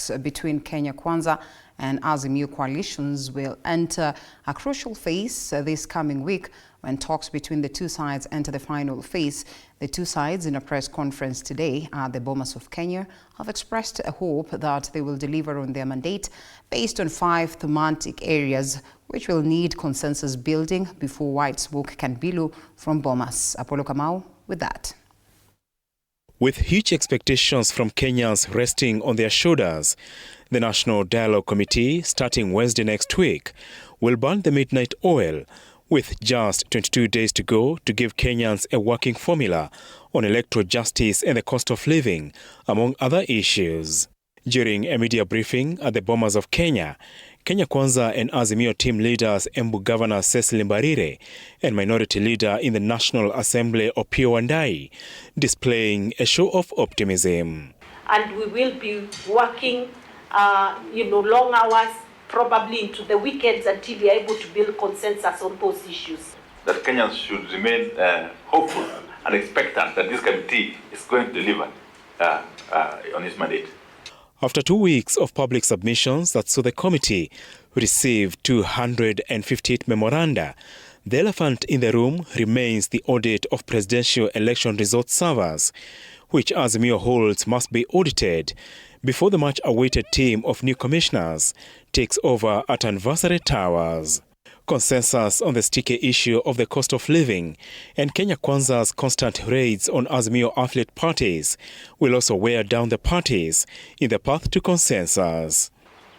talks between Kenya Kwanza and Azimio coalitions will enter a crucial phase this coming week when talks between the two sides enter the final phase. The two sides, in a press conference today at the Bomas of Kenya, have expressed a hope that they will deliver on their mandate based on 5 thematic areas which will need consensus building before white smoke can billow from Bomas. Apollo Kamau with that. With huge expectations from Kenyans resting on their shoulders, the National Dialogue Committee, starting Wednesday next week, will burn the midnight oil with just 22 days to go to give Kenyans a working formula on electoral justice and the cost of living, among other issues. During a media briefing at the Bomas of Kenya, Kenya Kwanza and Azimio team leaders Embu Governor Cecily Mbarire and Minority Leader in the National Assembly Opiyo Wandayi displaying a show of optimism. And we will be working, long hours, probably into the weekends until we are able to build consensus on those issues. That Kenyans should remain hopeful and expectant that this committee is going to deliver on its mandate. After 2 weeks of public submissions that saw the committee receive 258 memoranda, the elephant in the room remains the audit of presidential election result servers, which Azimio holds must be audited before the much-awaited team of new commissioners takes over at Anniversary Towers. Consensus on the sticky issue of the cost of living and Kenya Kwanza's constant raids on Azimio affiliate parties will also wear down the parties in the path to consensus.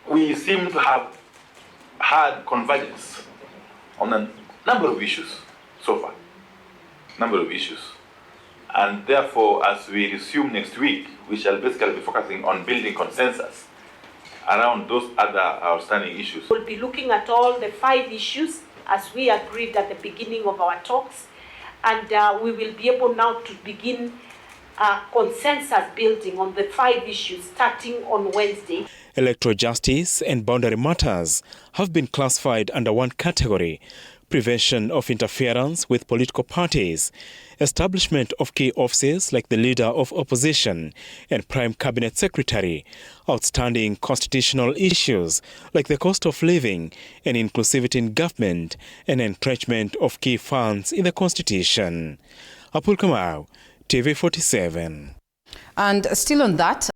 We seem to have had convergence on a number of issues so far. And therefore, as we resume next week, we shall basically be focusing on building consensus around those other outstanding issues. We'll be looking at all the 5 issues as we agreed at the beginning of our talks, and we will be able now to begin consensus building on the 5 issues starting on Wednesday. Electoral justice and boundary matters have been classified under one category: prevention of interference with political parties, establishment of key offices like the Leader of Opposition and Prime Cabinet Secretary, outstanding constitutional issues like the cost of living and inclusivity in government, and entrenchment of key funds in the Constitution. Apollo Kamau, TV 47. And still on that,